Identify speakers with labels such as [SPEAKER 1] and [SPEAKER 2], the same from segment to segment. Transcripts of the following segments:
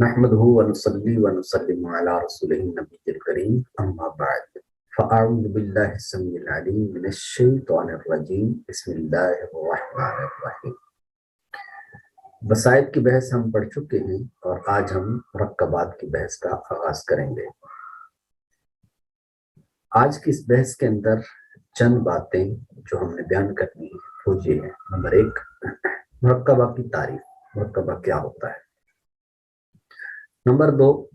[SPEAKER 1] नहमदुहु व नुसल्ली व नुसल्लिमु अला रसूलिहिन नबिय्यिल करीम अम्मा बाद फ़अऊज़ु बिल्लाहि अस्समीइल अलीम मिनश शैतानिर रजीम बिस्मिल्लाहिर रहमानिर रहीम। वसाइद की बहस हम पढ़ चुके हैं और आज हम मुरक्कबात की बहस का आगाज करेंगे। आज की इस बहस के अंदर चंद बातें जो हमने बयान करनी है वो ये है। नंबर एक, मुरक्कबा की तारीफ, मुरक्कबा क्या होता है। नंबर दो,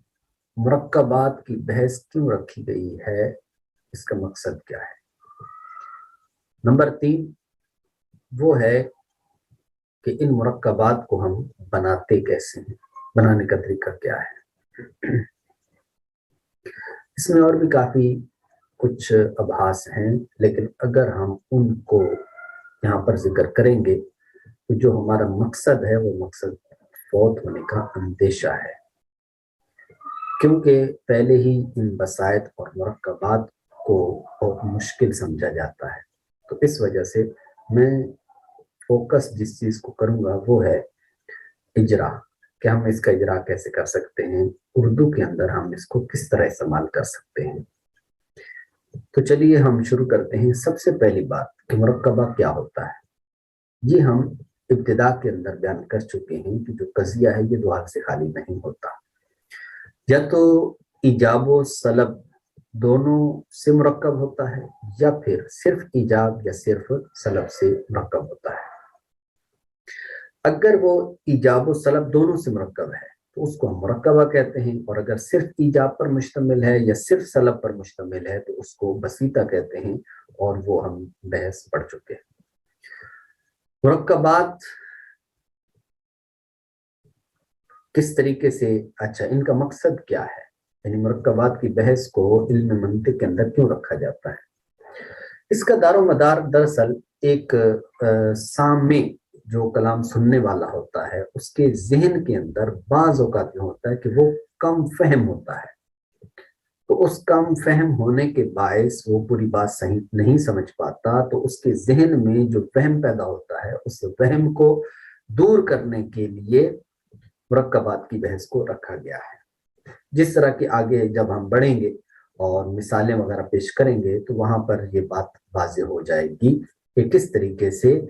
[SPEAKER 1] मुरक्कबात की बहस क्यों रखी गई है, इसका मकसद क्या है। नंबर तीन वो है कि इन मुरक्कबात को हम बनाते कैसे हैं, बनाने का तरीका क्या है। इसमें और भी काफी कुछ अभास हैं, लेकिन अगर हम उनको यहाँ पर जिक्र करेंगे तो जो हमारा मकसद है वो मकसद फौत होने का अंदेशा है, क्योंकि पहले ही इन वसायत और मुरक्कबात को बहुत मुश्किल समझा जाता है। तो इस वजह से मैं फोकस जिस चीज को करूंगा वो है इजरा, कि हम इसका इजरा कैसे कर सकते हैं, उर्दू के अंदर हम इसको किस तरह इस्तेमाल कर सकते हैं। तो चलिए हम शुरू करते हैं। सबसे पहली बात कि मुरक्कबा क्या होता है, ये हम इब्तिदा के अंदर बयान कर चुके हैं कि जो कज़िया है ये दो हाथ से खाली नहीं होता। या तो इजाब सलब दोनों से मुरक्कब होता है, या फिर सिर्फ इजाब या सिर्फ सलब से मुरक्कब होता है। अगर वो इजाब सलब दोनों से मुरक्कब है तो उसको हम मुरक्कबा कहते हैं, और अगर सिर्फ इजाब पर मुश्तमिल है या सिर्फ सलब पर मुश्तमिल है तो उसको बसीता कहते हैं, और वो हम बहस पढ़ चुके हैं। मुरक्कबात किस तरीके से, अच्छा इनका मकसद क्या है, यानी मुरक्कबात की बहस को इल्म मंतिक के अंदर क्यों रखा जाता है। इसका दारो मदार दरअसल एक सामे जो कलाम सुनने वाला होता है उसके जहन के अंदर बाज़ औक़ात में होता है कि वो कम फहम होता है, तो उस कम फहम होने के बायस वो पूरी बात सही नहीं समझ पाता, तो उसके जहन में जो वहम पैदा होता है उस वहम को दूर करने के लिए मुरक्कबात की बहस को रखा गया है। जिस तरह की आगे जब हम बढ़ेंगे और मिसालें वगैरह पेश करेंगे तो वहां पर ये बात वाज़ेह हो जाएगी कि किस तरीके से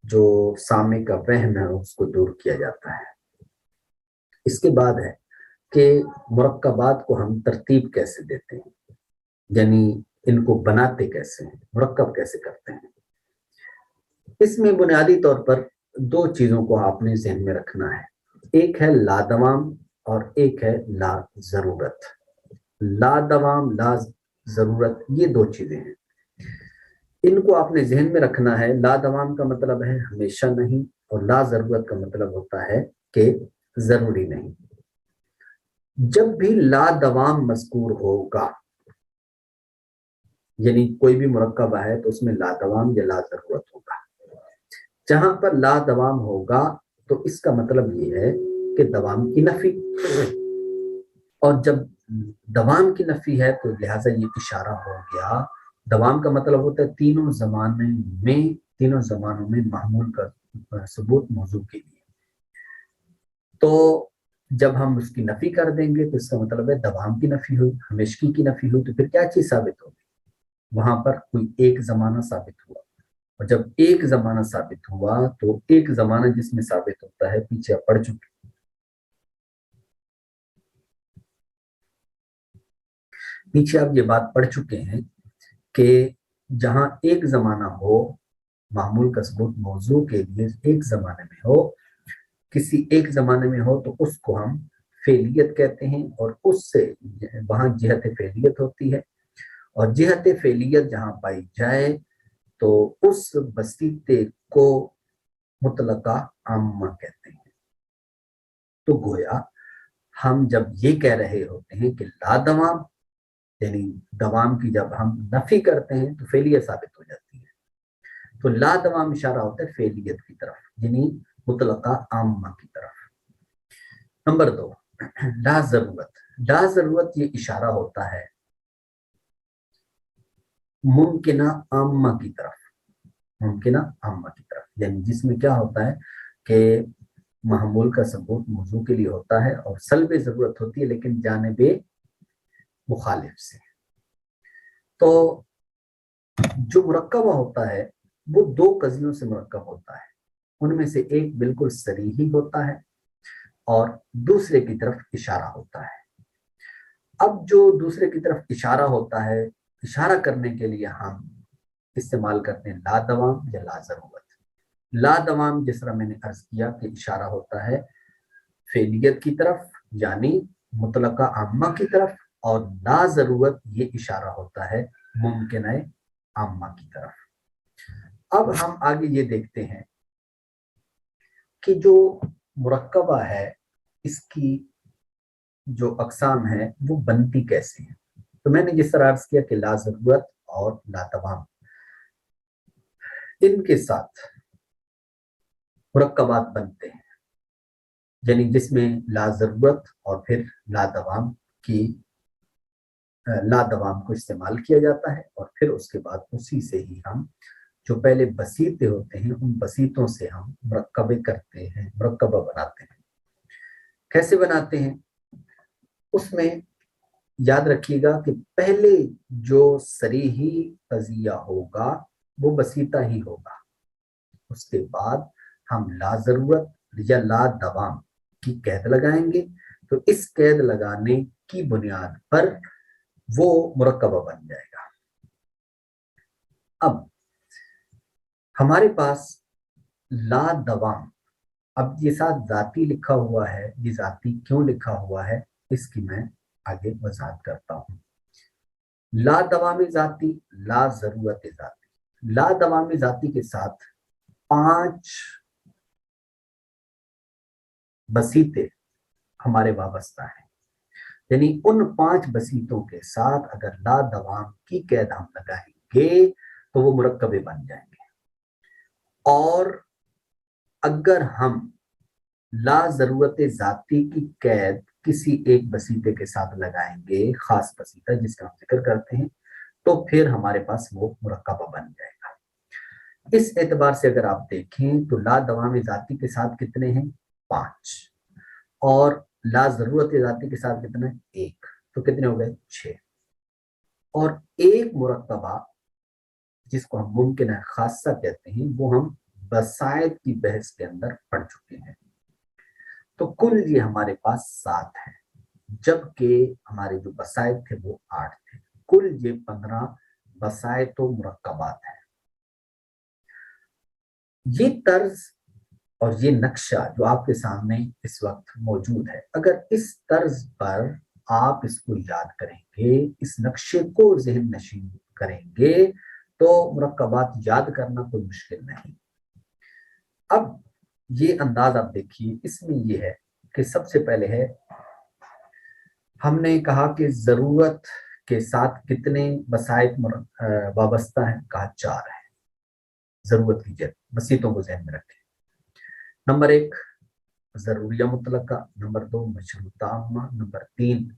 [SPEAKER 1] जो सामे का वहम है उसको दूर किया जाता है। इसके बाद है कि मुरक्कबात को हम तरतीब कैसे देते हैं, यानी इनको बनाते कैसे हैं, मुरक्कब कैसे करते हैं। इसमें बुनियादी तौर पर दो चीजों को आपने ज़हन में रखना है, एक है लादवाम और एक है ला जरूरत। लादवाम ला जरूरत ये दो चीजें हैं, इनको आपने जहन में रखना है। लादवाम का मतलब है हमेशा नहीं, और ला जरूरत का मतलब होता है कि जरूरी नहीं। जब भी लादवाम मज़कूर होगा, यानी कोई भी मुरक्कबा है तो उसमें लादवाम या ला जरूरत होगा। जहां पर लादवाम होगा तो इसका मतलब ये है कि दवाम की नफी, और जब दवाम की नफी है तो लिहाजा ये इशारा हो गया। दवाम का मतलब होता है तीनों जमानों में मामूल का सबूत मौजू के लिए। तो जब हम उसकी नफी कर देंगे तो इसका मतलब है दवाम की नफी हुई, हमेशगी की नफी हुई, तो फिर क्या चीज साबित होगी, वहां पर कोई एक जमाना साबित हुआ। और जब एक जमाना साबित हुआ तो एक जमाना जिसमें साबित होता है पीछे आप पढ़ चुके, पीछे आप ये बात पढ़ चुके हैं कि जहां एक जमाना हो, मामूल का सबूत मौजू के लिए एक जमाने में हो, किसी एक जमाने में हो, तो उसको हम फेलियत कहते हैं, और उससे वहां जिहत फेलियत होती है, और जिहत फेलियत जहां पाई जाए तो उस बसीते को मुतलका आम्मा कहते हैं। तो गोया हम जब ये कह रहे होते हैं कि लादवाम, यानी दवाम की जब हम नफी करते हैं तो फेलियत साबित हो जाती है, तो लादवाम इशारा होता है फेलियत की तरफ, यानी मुतलका आम्मा की तरफ। नंबर दो, ला जरूरत। ला जरूरत ये इशारा होता है मुमकिना आम्मा की तरफ, मुमकिना आम्मा की तरफ, यानी जिसमें क्या होता है कि महमूल का सबूत मौजू के लिए होता है और सल्ब जरूरत होती है लेकिन जानिब मुखालिफ से। तो जो मुरक्कबा होता है वो दो कजियों से मुरक्कब होता है, उनमें से एक बिल्कुल सरीही होता है और दूसरे की तरफ इशारा होता है। अब जो दूसरे की तरफ इशारा होता है, इशारा करने के लिए हम इस्तेमाल करते हैं ला दवाम या ला जरूरत। ला दवाम जिस तरह मैंने अर्ज किया कि इशारा होता है फेलियत की तरफ यानी मुतलका आम्मा की तरफ, और ला जरूरत ये इशारा होता है मुमकिन आम्मा की तरफ। अब हम आगे ये देखते हैं कि जो मुरक्कबा है इसकी जो अकसाम है वो बनती कैसे है। तो मैंने जिस तरह अर्ज किया कि ला जरूरत और ला तमाम, इनके साथ मुरक्कबात बनते हैं, यानी जिसमें ला जरूरत और फिर ला दवाम की ला दवाम को इस्तेमाल किया जाता है, और फिर उसके बाद उसी से ही हम जो पहले बसीते होते हैं उन बसीतों से हम मुरक्कबे करते हैं, मुरक्कबा बनाते हैं। कैसे बनाते हैं उसमें याद रखिएगा कि पहले जो सरीही कजिया होगा वो बसीता ही होगा, उसके बाद हम ला जरूरत या ला दवाम की कैद लगाएंगे, तो इस कैद लगाने की बुनियाद पर वो मुरक्कबा बन जाएगा। अब हमारे पास ला दवाम, अब ये साथ जाती लिखा हुआ है, ये जाती क्यों लिखा हुआ है इसकी मैं आगे वजाहत करता हूं। ला दवामी जाती, ला जरूरत जाती। ला दवामी जाती के साथ 5 बसीते हमारे वाबस्ता है, यानी उन 5 बसीतों के साथ अगर ला दवाम की कैद हम लगाएंगे तो वो मुरक्कबे बन जाएंगे। और अगर हम ला जरूरत जाती की कैद किसी एक बसीते के साथ लगाएंगे, खास बसीता जिसका हम जिक्र करते हैं, तो फिर हमारे पास वो मुरक्कबा बन जाएगा। इस एतबार से अगर आप देखें तो ला दवाम जाती के साथ कितने हैं 5, और ला जरूरत जाती के साथ कितने 1, तो कितने हो गए 6। और एक मुरक्कबा जिसको हम मुमकिन है खासा कहते हैं वो हम बसायत की बहस के अंदर पढ़ चुके हैं। तो कुल ये हमारे पास 7 है, जबकि हमारे जो बसायत थे वो 8 थे। कुल ये 15 बसायत व मुरक्कबात है। ये तर्ज और ये नक्शा जो आपके सामने इस वक्त मौजूद है, अगर इस तर्ज पर आप इसको याद करेंगे, इस नक्शे को ज़हन नशीन करेंगे, तो मुरक्कबात याद करना कोई मुश्किल नहीं। अब ये अंदाज आप देखिए, इसमें ये है कि सबसे पहले है हमने कहा कि जरूरत के साथ कितने बसायत वाबस्ता है, कहा 4 है। जरूरत की जद बसीतों को ज़हन में रखें। नंबर 1 जरूरिया मुतलका, नंबर 2 मशरूता अम्मा, नंबर 3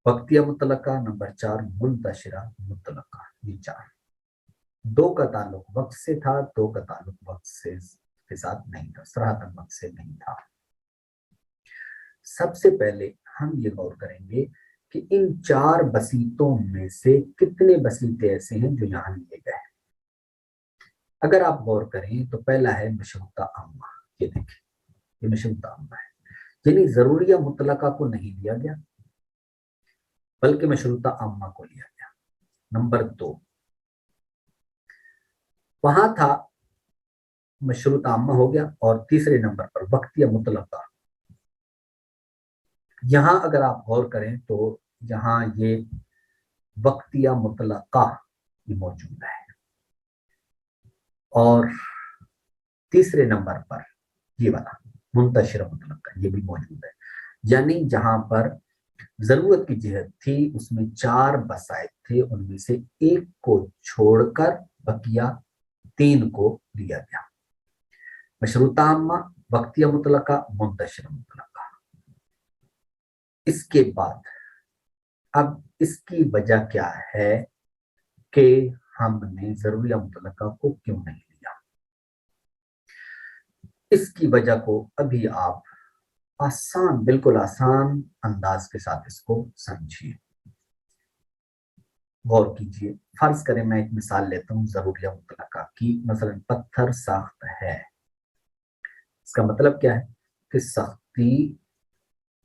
[SPEAKER 1] वक्तिया मुतलका, नंबर 4 मुंतशिरा मुतलका। ये 4, 2 का ताल्लुक वक्त से था, 2 का ताल्लुक वक्त से के साथ नहीं था, सराहतन वक्त से नहीं था। सबसे पहले हम ये गौर करेंगे कि इन 4 बसीतों में से कितने बसीते ऐसे हैं जो यहां लिए गए। अगर आप गौर करें तो पहला है मशरूता अम्मा। ये देखिए, ये मशरूता अम्मा है, यानी जरूरिया मुतलका को नहीं लिया गया बल्कि मशरूता अम्मा को लिया गया। नंबर 2 वहां था, मशरूता अम्मा हो गया, और तीसरे नंबर पर वक्तिया मुतलका। यहां अगर आप गौर करें तो यहां ये वक्तिया मुतलका ये मौजूद है, और तीसरे नंबर पर ये वाला मुंतशिर मुतलका ये भी मौजूद है। यानी जहां पर जरूरत की जिहत थी उसमें 4 बसायत थे, उनमें से 1 को छोड़कर बकिया 3 को लिया गया। मशरूता अम्मा, वक्तिया मुतलका, मुंतशिर मुतलका। इसके बाद अब इसकी वजह क्या है कि हमने जरूरिया मुतलका को क्यों नहीं लिया। इसकी वजह को अभी आप आसान, बिल्कुल आसान अंदाज के साथ इसको समझिए, गौर कीजिए। फर्ज करें मैं एक मिसाल लेता हूँ ज़रूरिया मुतलका की, मसलन पत्थर सख्त है। इसका मतलब क्या है कि सख्ती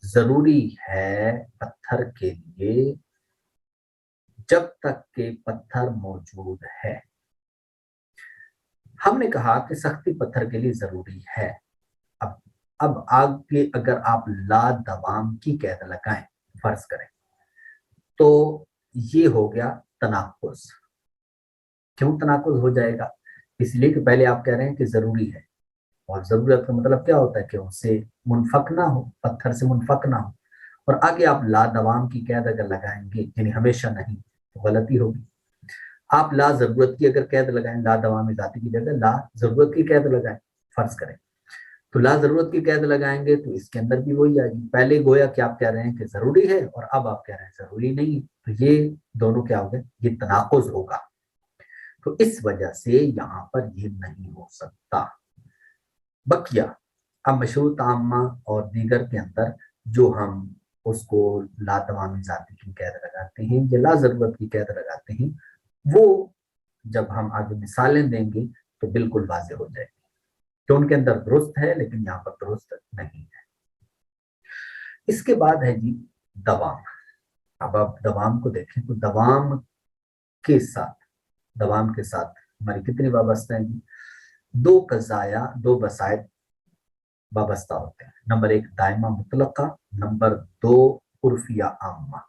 [SPEAKER 1] जरूरी है पत्थर के लिए जब तक के पत्थर मौजूद है। हमने कहा कि सख्ती पत्थर के लिए जरूरी है। अब आगे अगर आप ला दवाम की कैद लगाएं फर्ज करें, तो ये हो गया तनाकुज। क्यों तनाकुज हो जाएगा? इसलिए कि पहले आप कह रहे हैं कि जरूरी है, और जरूरत का मतलब क्या होता है कि उससे मुनफक ना हो, पत्थर से मुनफक ना हो। और आगे आप ला दवाम की कैद अगर लगाएंगे, यानी हमेशा नहीं, तो गलती होगी। आप ला जरूरत की अगर कैद लगाएं, ला दवाम जाती की जगह ला जरूरत की कैद लगाएं फर्ज करें, तो ला जरूरत की कैद लगाएंगे तो इसके अंदर भी वही आएगी। पहले गोया कि आप कह रहे हैं कि जरूरी है, और अब आप कह रहे हैं जरूरी नहीं, तो ये दोनों क्या हो गए? ये तनाकुज होगा। तो इस वजह से यहाँ पर ये नहीं हो सकता। बकिया अब मशरूत आमा और दीगर के अंदर जो हम उसको ला तमामी जाति की कैद लगाते हैं या ला जरूरत की कैद लगाते हैं, वो जब हम आगे मिसालें देंगे तो बिल्कुल वाज़ेह हो जाएगी कि उनके अंदर दुरुस्त है, लेकिन यहाँ पर दुरुस्त नहीं है। इसके बाद है जी दवाम। अब आप दवाम को देखें तो दवाम के साथ हमारी कितनी वाबस्ता है जी? दो कज़ाया, दो वसायत वाबस्ता होते हैं। नंबर एक दायमा मुतलका, नंबर दो उर्फिया आम्मा।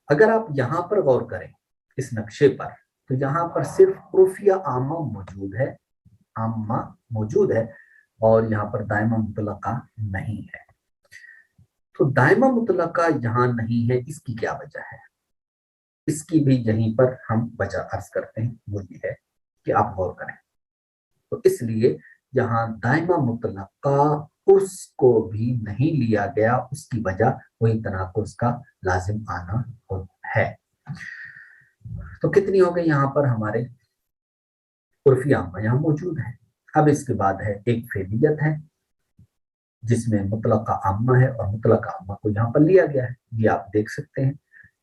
[SPEAKER 1] अगर आप यहाँ पर गौर करें इस नक्शे पर, तो यहाँ पर सिर्फ उर्फिया आम्मा मौजूद है और यहाँ पर दायमा मुतलका नहीं है। तो दायमा मुतलका यहाँ नहीं है, इसकी क्या वजह है? इसकी भी यहीं पर हम वजह अर्ज करते हैं, वो ये है कि आप गौर करें। तो इसलिए यहाँ दायमा मुतलका उसको भी नहीं लिया गया, उसकी वजह वही तनाकुस का लाजिम आना है। तो कितनी हो गई यहाँ पर हमारे उर्फी आम्मा यहाँ मौजूद है। अब इसके बाद है एक फेलियत है जिसमें मुतलका आम्मा है और मुतलका आम्मा को यहाँ पर लिया गया है। ये आप देख सकते हैं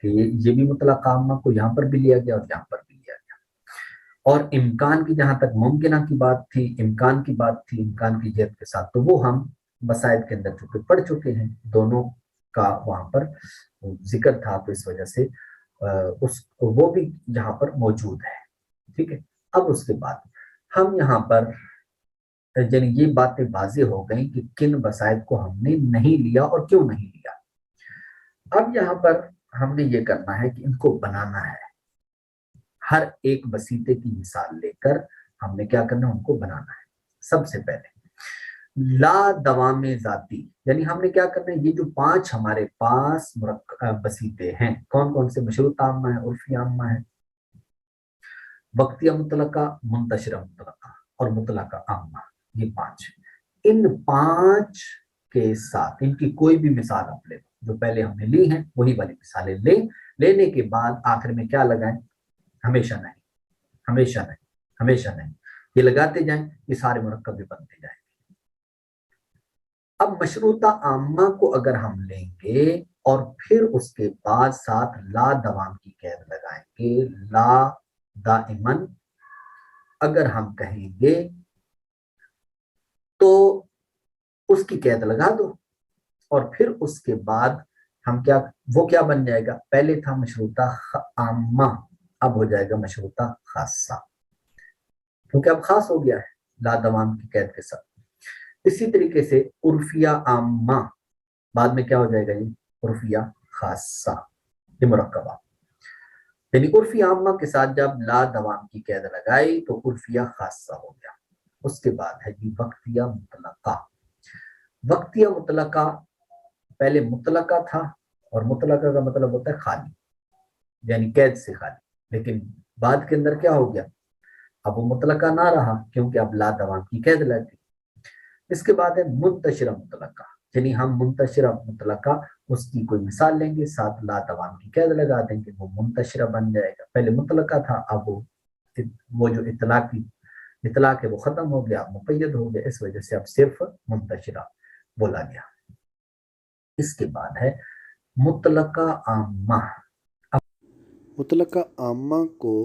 [SPEAKER 1] कि ये भी मुतलका आम्मा को यहाँ पर भी लिया गया और यहाँ पर भी लिया गया। और इम्कान की जहां तक मुमकिना की बात थी, इम्कान की जेद के साथ, तो वो हम वसायद के अंदर चूंकि पढ़ चुके हैं, दोनों का वहां पर जिक्र था, तो इस वजह से वो भी यहाँ पर मौजूद है। ठीक है। अब उसके बाद हम यहाँ पर यानी ये बातें वाज़ेह हो गई कि किन वसायद को हमने नहीं लिया और क्यों नहीं लिया। अब यहाँ पर हमने ये करना है कि इनको बनाना है। हर एक वसीते की मिसाल लेकर हमने क्या करना है? उनको बनाना है। सबसे पहले ला दवामे जाती, यानी हमने क्या करना है? ये जो 5 हमारे पास वसीते हैं, कौन कौन से? मशरूत आम्मा है, उर्फी आम्मा है, वक्तिया मुतलका, मुंतशिरा मुतलका और मुतलका आम्मा। ये 5, इन 5 के साथ इनकी कोई भी मिसाल आप ले, जो पहले हमने ली हैं वही वाली मिसालें लेने के बाद आखिर में क्या लगाएं? हमेशा नहीं, हमेशा नहीं, हमेशा नहीं, ये लगाते जाएं, ये सारे मुरक्कब भी बनते जाएंगे। अब मशरूता आम्मा को अगर हम लेंगे और फिर उसके बाद साथ ला दवाम की कैद लगाएंगे, ला दाइमन अगर हम कहेंगे तो उसकी कैद लगा दो, और फिर उसके बाद हम क्या बन जाएगा? पहले था मशरूता आम्मा, अब हो जाएगा मशरूता खासा, क्योंकि अब खास हो गया है ला दवाम की कैद के साथ। इसी तरीके से उर्फिया आम्मा बाद में क्या हो जाएगा? ये उर्फिया खासा, ये मुरक्कबा, यानी उर्फी आम्मा के साथ जब ला दवाम की कैद लगाई तो उर्फिया खासा हो गया। उसके बाद है जी वक्तिया मुतलका। वक्तिया मुतलका पहले मुतलका था, और मुतलका का मतलब होता है खाली, यानी कैद से खाली, लेकिन बाद के अंदर क्या हो गया? अब वो मुतलका ना रहा, क्योंकि अब ला दवाम की कैद लग गई। इसके बाद है मुंतशिरा मुतलका, यानी हम मुंतशिरा मुतलका उसकी कोई मिसाल लेंगे, साथ ला दवाम की कैद लगा देंगे, वो मुंतशिरा बन जाएगा। पहले मुतलका था, अब वो जो इतलाकी اطلاع کے وہ ختم ہو گیا، مقید ہو گیا، اس وجہ سے اب صرف منتشرہ بولا گیا۔ اس کے بعد ہے مطلقہ عامہ۔
[SPEAKER 2] مطلقہ عامہ کو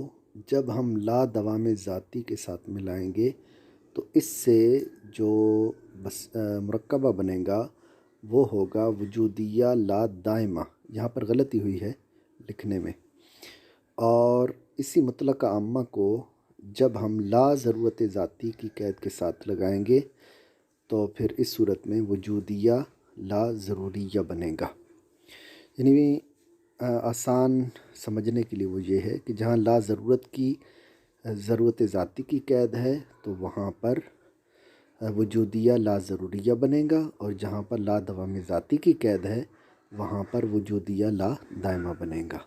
[SPEAKER 2] جب ہم لا دوام ذاتی کے ساتھ ملائیں گے تو اس سے جو مرکبہ بنے گا وہ ہوگا وجودیہ لا دائمہ۔ یہاں پر غلطی ہوئی ہے لکھنے میں، اور اسی مطلقہ عامہ کو جب ہم لا ضرورت ذاتی کی قید کے ساتھ لگائیں گے تو پھر اس صورت میں وجودیہ لا ضروریہ بنے گا۔ یعنی آسان سمجھنے کے لیے وہ یہ ہے کہ جہاں لا ضرورت کی ضرورت ذاتی کی قید ہے تو وہاں پر وجودیہ لا ضروریہ بنے گا، اور جہاں پر لا دوام ذاتی کی قید ہے وہاں پر وجودیہ لا دائمہ بنے گا۔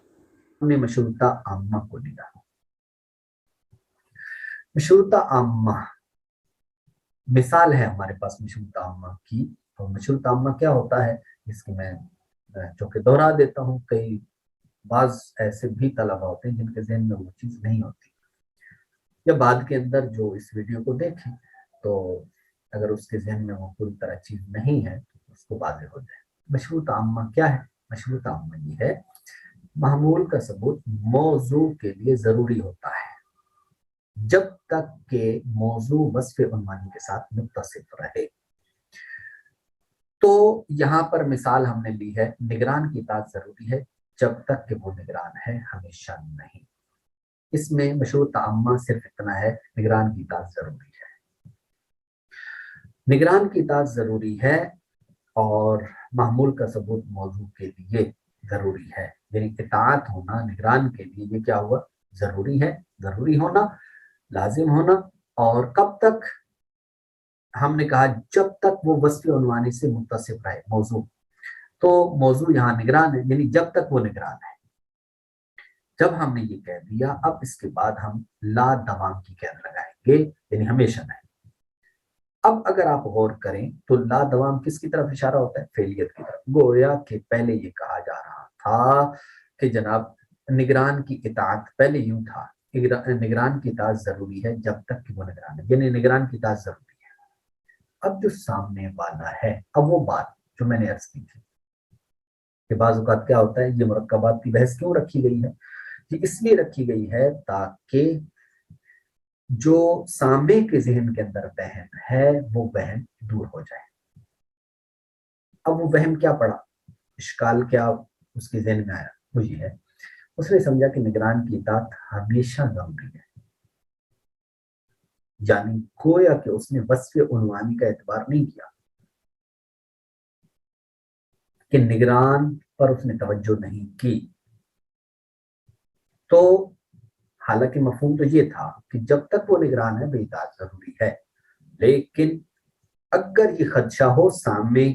[SPEAKER 1] ہم نے مشروطہ عامہ کو لیا۔ مشروطہ عامہ مثال ہے ہمارے پاس مشروطہ عامہ کی۔ تو مشروطہ عامہ کیا ہوتا ہے اس کی میں چونکہ دوہرا دیتا ہوں، کئی بعض ایسے بھی طلبہ ہوتے ہیں جن کے ذہن میں وہ چیز نہیں ہوتی، یا بعد کے اندر جو اس ویڈیو کو دیکھیں تو اگر اس کے ذہن میں وہ پوری طرح چیز نہیں ہے تو اس کو واضح ہو جائے۔ مشروط عامہ کیا ہے؟ مشروط عامہ یہ ہے معمول کا ثبوت موضوع کے لیے ضروری ہوتا ہے جب تک کہ موضوع وصف عنوانی کے ساتھ متصف رہے۔ تو یہاں پر مثال ہم نے لی ہے، نگران کی اطاعت ضروری ہے جب تک کہ وہ نگران ہے، ہمیشہ نہیں۔ اس میں مشروط عامہ صرف اتنا ہے، نگران کی اطاعت ضروری ہے۔ نگران کی اطاعت ضروری ہے اور معمول کا ثبوت موضوع کے لیے ضروری ہے، یعنی اطاعت ہونا نگران کے لیے یہ کیا ہوا؟ ضروری ہے، ضروری ہونا، لازم ہونا۔ اور کب تک؟ ہم نے کہا جب تک وہ وصف عنوانی سے متصف رہے موضوع۔ تو موضوع یہاں نگران ہے، یعنی جب تک وہ نگران ہے۔ جب ہم نے یہ کہہ دیا، اب اس کے بعد ہم لا دوام کی قید لگائیں گے، یعنی ہمیشہ نہیں۔ اب اگر آپ غور کریں تو لا دوام کس کی طرف اشارہ ہوتا ہے؟ فعلیت کی طرف۔ گویا کہ پہلے یہ کہا جا رہا تھا کہ جناب نگران کی اطاعت، پہلے یوں تھا نگران کی اطاعت ضروری ہے جب تک کہ وہ نگران ہے، یعنی نگران کی اطاعت ضروری ہے۔ اب جو سامنے والا ہے، اب وہ بات جو میں نے عرض کی تھی کہ بعض اوقات کیا ہوتا ہے، یہ مرکبات کی بحث کیوں رکھی گئی ہے؟ یہ اس لیے رکھی گئی ہے تاکہ جو سامع کے ذہن کے اندر وہم ہے وہ وہم دور ہو جائے۔ اب وہ وہم کیا پڑا، اشکال کیا اس کے ذہن میں آیا؟ وہ یہ ہے، اس نے سمجھا کہ نگران کی اطاعت ہمیشہ ضروری ہے، یعنی گویا کہ اس نے وصف عنوانی کا اعتبار نہیں کیا کہ نگران پر اس نے توجہ نہیں کی۔ تو حالانکہ مفہوم تو یہ تھا کہ جب تک وہ نگران ہے بھئی اطاعت ضروری ہے، لیکن اگر یہ خدشہ ہو سامع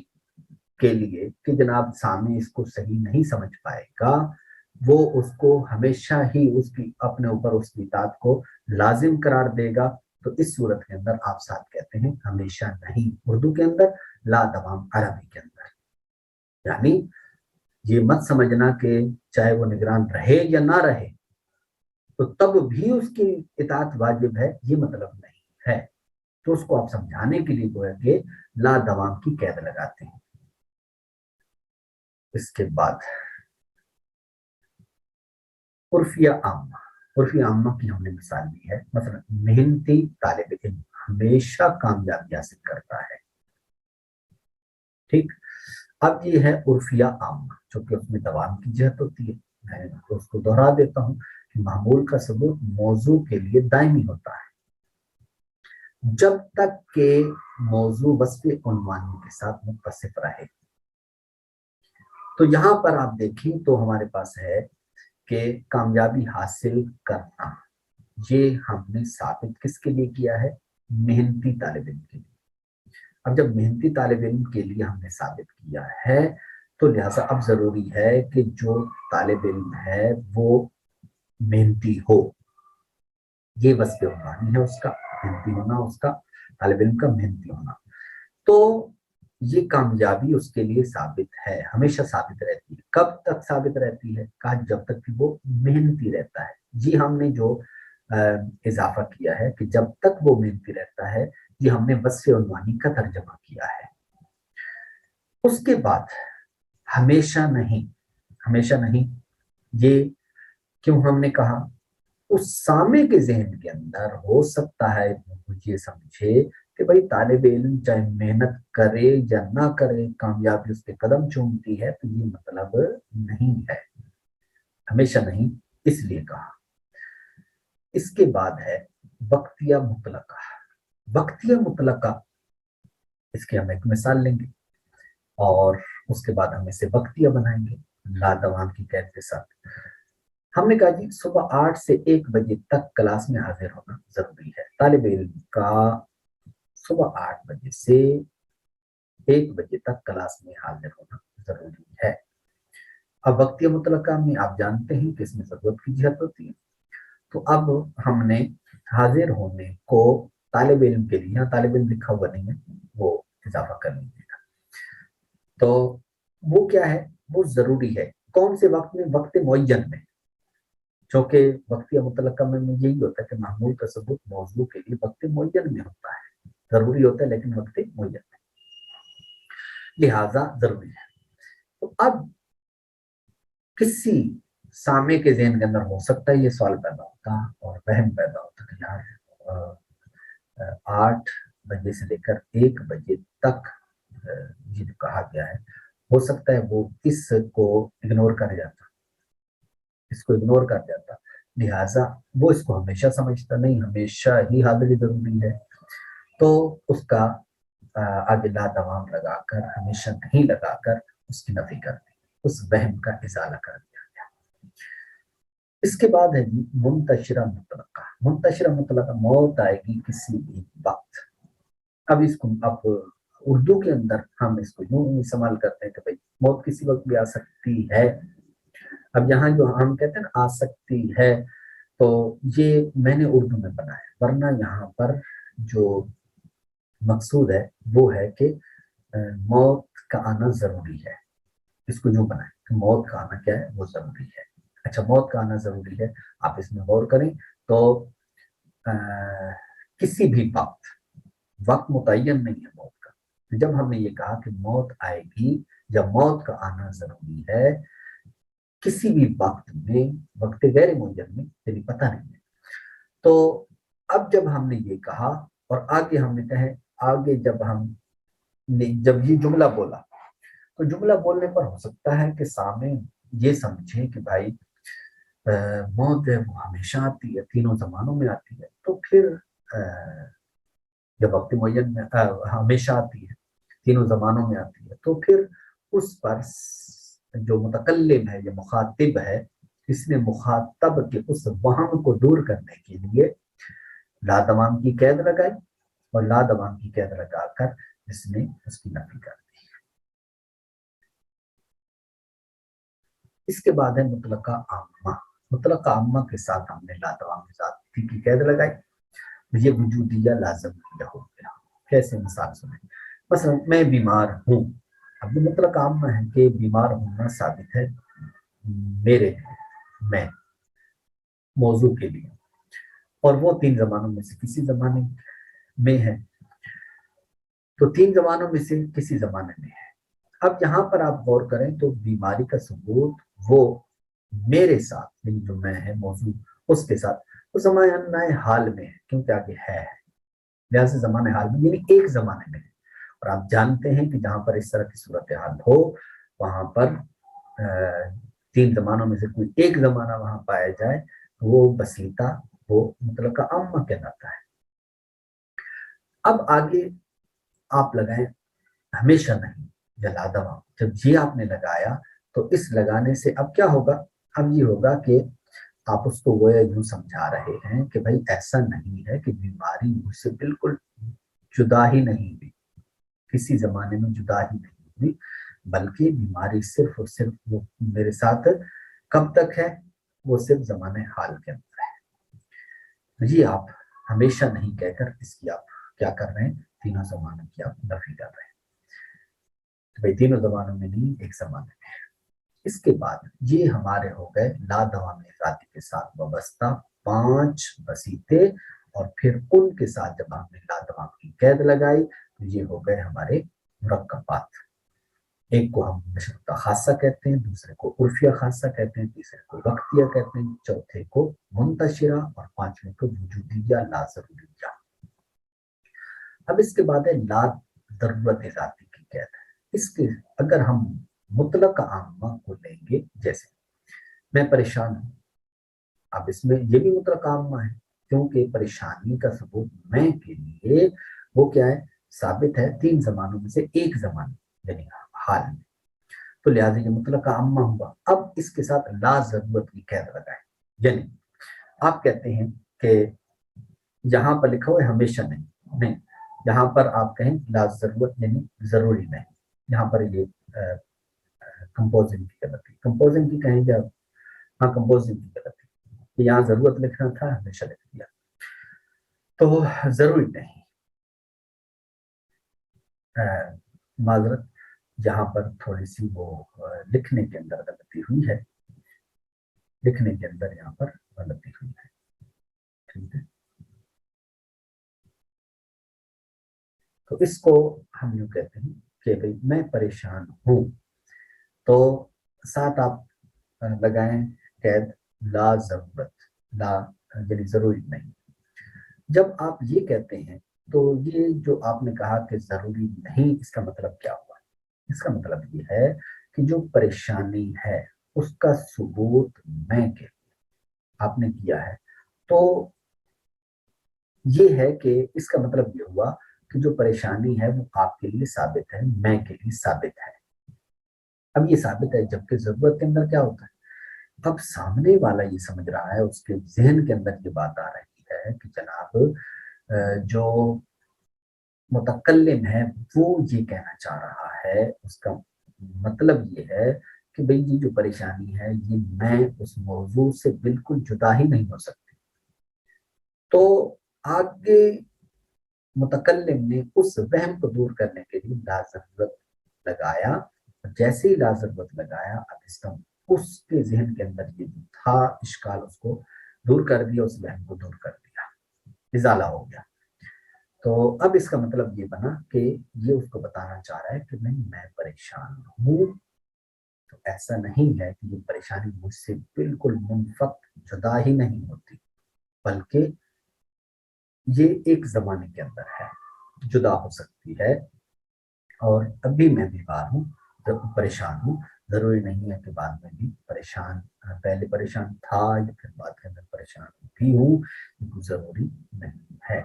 [SPEAKER 1] کے لیے کہ جناب سامع اس کو صحیح نہیں سمجھ پائے گا، وہ اس کو ہمیشہ ہی اس کی اپنے اوپر اس کی اطاعت کو لازم قرار دے گا، تو اس صورت کے اندر آپ ساتھ کہتے ہیں ہمیشہ نہیں، اردو کے اندر، لا دوام عربی کے اندر۔ یعنی یہ مت سمجھنا کہ چاہے وہ نگران رہے یا نہ رہے تو تب بھی اس کی اطاعت واجب ہے، یہ مطلب نہیں ہے۔ تو اس کو آپ سمجھانے کے لیے گویا کہ لا دوام کی قید لگاتے ہیں۔ اس کے بعد عرفیہ عامہ۔ عرفیہ عامہ کی ہم نے مثال دی ہے، مثلا محنتی طالب علم ہمیشہ کامیابی حاصل کرتا ہے، ٹھیک۔ اب یہ ہے عرفیہ عامہ، چونکہ اس میں دوام کی جہت ہوتی ہے، میں اس کو دوہرا دیتا ہوں کہ معمول کا ثبوت موضوع کے لیے دائمی ہوتا ہے جب تک کہ موضوع وصف عنوانی کے ساتھ متصف رہے۔ تو یہاں پر آپ دیکھیں تو ہمارے پاس ہے کہ کامیابی حاصل کرنا، یہ ہم نے ثابت کس کے لیے کیا ہے؟ محنتی طالب علم کے لیے۔ اب جب محنتی طالب علم کے لیے ہم نے ثابت کیا ہے تو لہٰذا اب ضروری ہے کہ جو طالب علم ہے وہ محنتی ہو، یہ وصف عنوانی ہے اس کا، محنتی ہونا، اس کا طالب علم کا محنتی ہونا۔ تو یہ کامیابی اس کے لیے ثابت ہے، ہمیشہ ثابت رہتی ہے۔ کب تک ثابت رہتی ہے؟ کہا جب تک کہ وہ محنتی رہتا ہے۔ جی ہم نے جو इजाफा किया है कि जब तक वो मेहनती रहता है, ये हमने वस्फ़ उन्वानी का तर्जमा किया है। उसके बाद हमेशा नहीं, हमेशा नहीं, ये क्यों हमने कहा? उस सामे के जहन के अंदर हो सकता है वो ये समझे कि भाई तालिब इल्म चाहे मेहनत करे या ना करे, कामयाबी उसके कदम चूमती है, तो ये मतलब नहीं है, हमेशा नहीं, इसलिए कहा। इसके बाद है वक्तिया मुतलका। वक्तिया मुतलका, इसकी हम एक मिसाल लेंगे और उसके बाद हम इसे वक्तिया बनाएंगे लादवाम की कैद के साथ। हमने कहा जी सुबह 8 से 1 बजे तक क्लास में हाजिर होना जरूरी है। तालिब इल्म का सुबह 8 बजे से 1 बजे तक क्लास में हाजिर होना जरूरी है। अब वक्तिया मुतलका में आप जानते हैं कि इसमें जरूरत की जिहत होती है, तो अब हमने हाजिर होने को तालिब इल्म के लिए, यहाँ तालिब इल्म लिखा हुआ नहीं है, वो इजाफा कर लीजिएगा। तो वो क्या है, वो जरूरी है। कौन से वक्त में? वक्त मुअय्यन में, क्योंकि वक्तिया मुतलका में यही होता है कि मामूल का सबूत मौजू के लिए वक्त मुअय्यन में होता है, जरूरी होता है लेकिन वक्त मुअय्यन में, लिहाजा जरूरी है। तो अब किसी सामे के ज़हन के अंदर हो सकता है ये सवाल पैदा होता और वहम पैदा होता कि यार 8 बजे से लेकर 1 बजे तक ये जो कहा गया है, हो सकता है वो इसको इग्नोर कर जाता, इसको इग्नोर कर जाता, लिहाजा वो इसको हमेशा समझता नहीं, हमेशा ही हाजिरी जरूरी है, तो उसका आगे ला दवाम लगाकर, हमेशा नहीं लगाकर उसकी नफी कर दी, उस वहम का इजाला कर दिया गया। इसके बाद है जी मुंतशिरा मुतलका। मुंतशिरा मुतलका, मौत आएगी किसी भी वक्त। अब इसको अब उर्दू के अंदर हम इसको यूं इस्तेमाल करते हैं कि भाई मौत किसी वक्त भी आ सकती है। अब यहाँ जो हम कहते हैं ना आ सकती है, तो ये मैंने उर्दू में बनाया, वरना यहाँ पर जो मकसूद है वो है कि मौत का आना जरूरी है। इसको जो बनाए कि मौत का आना क्या है, वो जरूरी है। अच्छा, मौत का आना जरूरी है, आप इसमें गौर करें तो आ, किसी भी वक्त, वक्त मुतय्यन नहीं है मौत का। तो जब हमने ये कहा कि मौत आएगी या मौत का आना जरूरी है किसी भी वक्त में, वक्त गैर मुय्यन में, यानी पता नहीं है, तो अब जब हमने ये कहा और आगे हमने कहे, आगे जब हम जब ये जुमला बोला, तो जुमला बोलने पर हो सकता है कि सामने ये समझे कि भाई मौत है वो हमेशा आती है, तीनों जमानों में आती है, तो फिर जब वक्त मुअय्यन में हमेशा आती है, तीनों जमानों में आती है, तो फिर उस पर जो मुतकल्लिम है या मुखातिब है, इसने मुखातब के उस वहम को दूर करने के लिए लादवाम की कैद लगाई और लादवाम की कैद लगाकर इसने उसकी नफी कर दी। इसके बाद है मुतलका आम्मा। मुतलका आम्मा के साथ हमने लादवाम ज़ाती की कैद लगाई, ये वजूदिया लाजम किया हो गया। कैसे? मिसाल सुने, मसलन मैं बीमार हूँ। अब ये मुतलका आम्मा है कि बीमार होना साबित है मेरे, मैं मौजू के लिए, और वो 3 जमानों में से किसी जमाने में है, तो 3 जमानों में से किसी जमाने में है। अब यहाँ पर आप गौर करें तो बीमारी का सबूत वो मेरे साथ, यानी जो मैं है मौजू उसके साथ, वो ज़माने हाल में है, क्योंकि आगे है, लिहाजा ज़माने हाल में यानी एक जमाने में है। और आप जानते हैं कि जहां पर इस तरह की सूरत हाल हो, वहां पर 3 जमानों में से कोई एक जमाना वहां पाया जाए, तो वो बसीता, वो मतलब का अम्मा कहलाता है। अब आगे आप लगाएं हमेशा नहीं, जलादवा, जब ये आपने लगाया तो इस लगाने से अब क्या होगा? अब ये होगा कि आप उसको वो यूं समझा रहे हैं कि भाई ऐसा नहीं है कि बीमारी मुझसे बिल्कुल जुदा ही नहीं हुई, किसी जमाने में जुदा ही नहीं हुई, बल्कि बीमारी सिर्फ और सिर्फ वो मेरे साथ कब तक है, वो सिर्फ जमाने हाल के अंदर है। तो ये आप हमेशा नहीं कहकर इसकी आप क्या कर रहे हैं, तीनों जमानों की आप नफी कर रहे हैं। तो भाई तीनों जमानों में नहीं, एक जमाने में है। इसके बाद ये हमारे हो गए ला दवामी जाति के साथ वाबस्ता 5 वसीते اور پھر ان کے ساتھ جب ہم نے لادوام کی قید لگائی تو یہ ہو گئے ہمارے مرکبات. ایک کو ہم مشروطہ خاصہ کہتے ہیں، دوسرے کو عرفیہ خاصہ کہتے ہیں، تیسرے کو وقتیہ کہتے ہیں، چوتھے کو منتشرہ اور پانچویں کو وجودیہ لا ضروریہ. اب اس کے بعد ہے لا ضرورت ذاتی کی قید. اس کے اگر ہم مطلق عامہ کو لیں گے، جیسے میں پریشان ہوں، اب اس میں یہ بھی مطلق عامہ ہے کیونکہ پریشانی کا ثبوت میں کے لیے وہ کیا ہے، ثابت ہے 3 زمانوں میں سے ایک زمان یعنی حال میں، تو لہٰذا یہ مطلق عامہ ہوا. اب اس کے ساتھ لا ضرورت کی قید لگائیں، یعنی آپ کہتے ہیں کہ یہاں پر لکھا ہوا ہے ہمیشہ نہیں، یہاں پر آپ کہیں لا ضرورت یعنی ضروری نہیں. یہاں پر یہ کمپوزنگ کی غلطی، کمپوزنگ کی کہیں گے آپ، ہاں کمپوزنگ کی غلطی، یہاں ضرورت لکھنا تھا ہمیشہ لکھ دیا، تو ضروری نہیں. معذرت، یہاں پر تھوڑی سی وہ لکھنے کے اندر غلطی ہوئی ہے، لکھنے کے اندر یہاں پر غلطی ہوئی ہے. ٹھیک ہے، تو اس کو ہم یوں کہتے ہیں کہ بھئی میں پریشان ہوں، تو ساتھ آپ لگائیں قید لا ضرورت، لا یعنی ضروری نہیں. جب آپ یہ کہتے ہیں تو یہ جو آپ نے کہا کہ ضروری نہیں، اس کا مطلب کیا ہوا؟ اس کا مطلب یہ ہے کہ جو پریشانی ہے اس کا ثبوت میں کے آپ نے کیا ہے، تو یہ ہے کہ اس کا مطلب یہ ہوا کہ جو پریشانی ہے وہ آپ کے لیے ثابت ہے، میں کے لیے ثابت ہے. اب یہ ثابت ہے، جبکہ ضرورت کے اندر کیا ہوتا ہے، اب سامنے والا یہ سمجھ رہا ہے، اس کے ذہن کے اندر یہ بات آ رہی ہے کہ جناب جو متکلم ہے وہ یہ کہنا چاہ رہا ہے، اس کا مطلب یہ ہے کہ بھئی یہ جو پریشانی ہے یہ میں اس موضوع سے بالکل جدا ہی نہیں ہو سکتی. تو آگے متکلم نے اس وہم کو دور کرنے کے لیے لا ضرورت لگایا، جیسے ہی لا ضرورت لگایا اب اس کا اس کے ذہن کے اندر یہ جو تھا اشکال اس کو دور کر دیا، اس وہم کو دور کر دیا، ازالہ ہو گیا. تو اب اس کا مطلب یہ بنا کہ یہ اس کو بتانا چاہ رہا ہے کہ نہیں میں پریشان ہوں، تو ایسا نہیں ہے کہ یہ پریشانی مجھ سے بالکل منفک جدا ہی نہیں ہوتی، بلکہ یہ ایک زمانے کے اندر ہے، جدا ہو سکتی ہے، اور ابھی میں بیمار ہوں، پریشان ہوں، ضروری نہیں ہے کہ بعد میں بھی پریشان، پہلے پریشان تھا یا پھر بعد کے اندر پریشان بھی ہوں، یہ ضروری نہیں ہے.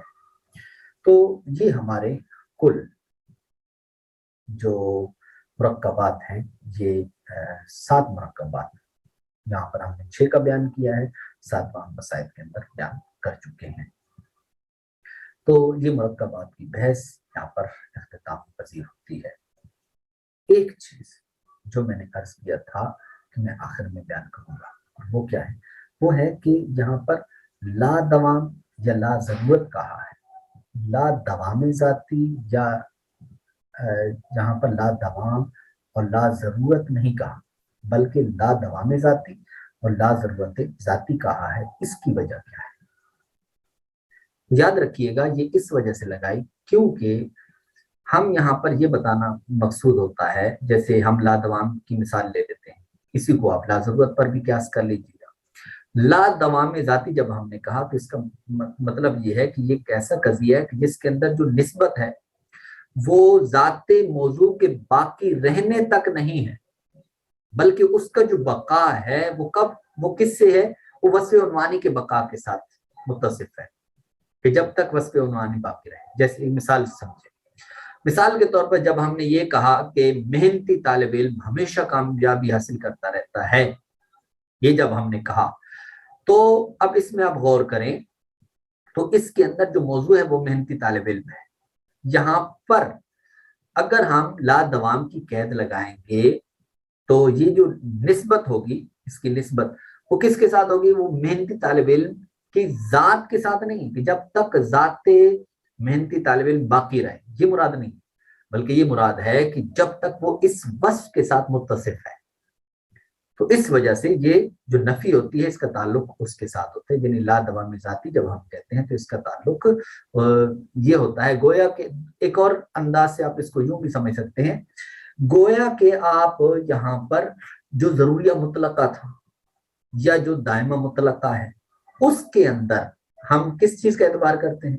[SPEAKER 1] تو یہ ہمارے کل جو مرکبات ہیں، یہ 7 مرکبات، یہاں پر ہم نے 6 کا بیان کیا ہے، 7واں ہم مسائل کے اندر بیان کر چکے ہیں. تو یہ مرکبات کی بحث یہاں پر اختتام پذیر ہوتی ہے. ایک چیز جو میں نے عرض کیا تھا کہ میں آخر میں بیان کروں گا، اور وہ کیا ہے، وہ ہے کہ یہاں پر لا دوام یا لا ضرورت کہا ہے، لا دوام ذاتی یا یہاں پر لا دوام اور لا ضرورت نہیں کہا، بلکہ لا دوام ذاتی اور لا ضرورت ذاتی کہا ہے. اس کی وجہ کیا ہے؟ یاد رکھیے گا یہ اس وجہ سے لگائی کیونکہ ہم یہاں پر یہ بتانا مقصود ہوتا ہے، جیسے ہم لا دوام کی مثال لے لیتے ہیں، اسی کو آپ لا ضرورت پر بھی قیاس کر لیجیے گا. لا دوام ذاتی جب ہم نے کہا تو اس کا مطلب یہ ہے کہ یہ ایک ایسا قضیہ ہے کہ جس کے اندر جو نسبت ہے وہ ذات موضوع کے باقی رہنے تک نہیں ہے، بلکہ اس کا جو بقا ہے وہ کب، وہ کس سے ہے، وہ وصف عنوانی کے بقا کے ساتھ متصف ہے، کہ جب تک وصف عنوانی باقی رہے. جیسے مثال سمجھے، مثال کے طور پر جب ہم نے یہ کہا کہ محنتی طالب علم ہمیشہ کامیابی حاصل کرتا رہتا ہے، یہ جب ہم نے کہا تو اب اس میں آپ غور کریں تو اس کے اندر جو موضوع ہے وہ محنتی طالب علم ہے. یہاں پر اگر ہم لا دوام کی قید لگائیں گے تو یہ جو نسبت ہوگی، اس کی نسبت وہ کس کے ساتھ ہوگی، وہ محنتی طالب علم کی ذات کے ساتھ نہیں، کہ جب تک ذات محنتی طالب علم باقی رہے، یہ مراد نہیں، بلکہ یہ مراد ہے کہ جب تک وہ اس وصف کے ساتھ متصف ہے. تو اس وجہ سے یہ جو نفی ہوتی ہے اس کا تعلق اس کے ساتھ ہوتا ہے، یعنی لا دوام ذاتی جب ہم کہتے ہیں تو اس کا تعلق یہ ہوتا ہے، گویا کہ ایک اور انداز سے آپ اس کو یوں بھی سمجھ سکتے ہیں، گویا کہ آپ یہاں پر جو ضروریہ مطلقہ تھا یا جو دائمہ مطلقہ ہے اس کے اندر ہم کس چیز کا اعتبار کرتے ہیں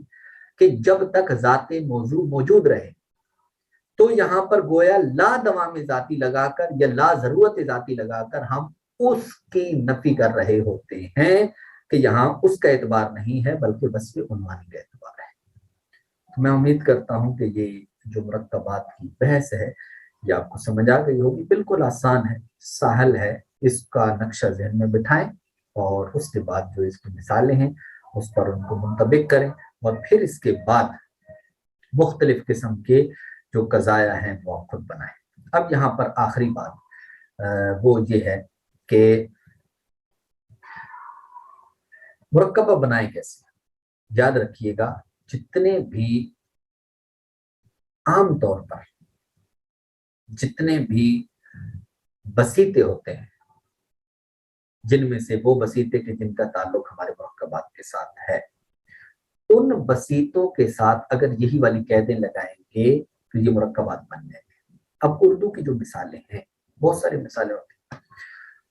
[SPEAKER 1] کہ جب تک ذات موضوع موجود رہے، تو یہاں پر گویا لا دوام ذاتی لگا کر یا لا ضرورت ذاتی لگا کر ہم اس کی نفی کر رہے ہوتے ہیں کہ یہاں اس کا اعتبار نہیں ہے بلکہ بس یہ عنوانی کا اعتبار ہے۔ تو میں امید کرتا ہوں کہ یہ جو مرکبات کی بحث ہے یہ آپ کو سمجھ آ گئی ہوگی، بالکل آسان ہے، سہل ہے، اس کا نقشہ ذہن میں بٹھائیں اور اس کے بعد جو اس کی مثالیں ہیں اس پر ان کو منطبق کریں اور پھر اس کے بعد مختلف قسم کے جو قضایا ہیں وہ آپ خود بنائیں۔ اب یہاں پر آخری بات وہ یہ ہے کہ مرکبہ بنائیں کیسے؟ یاد رکھیے گا جتنے بھی عام طور پر جتنے بھی بسیطے ہوتے ہیں، جن میں سے وہ بسیطے کے جن کا تعلق ہمارے مرکبات کے ساتھ ہے، ان بسیطوں کے ساتھ اگر یہی والی قیدیں لگائیں گے تو یہ مرکبات بن جائیں گے۔ اب اردو کی جو مثالیں ہیں، بہت ساری مثالیں ہوتی ہیں،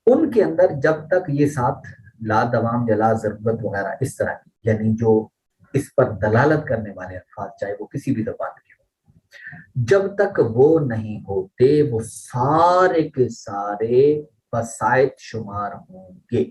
[SPEAKER 1] ان کے اندر جب تک یہ ساتھ لا دوام یا لا ضرورت وغیرہ اس طرح کی، یعنی جو اس پر دلالت کرنے والے الفاظ چاہے وہ کسی بھی زبان کے ہوں، جب تک وہ نہیں ہوتے وہ سارے کے سارے بسائط شمار ہوں گے۔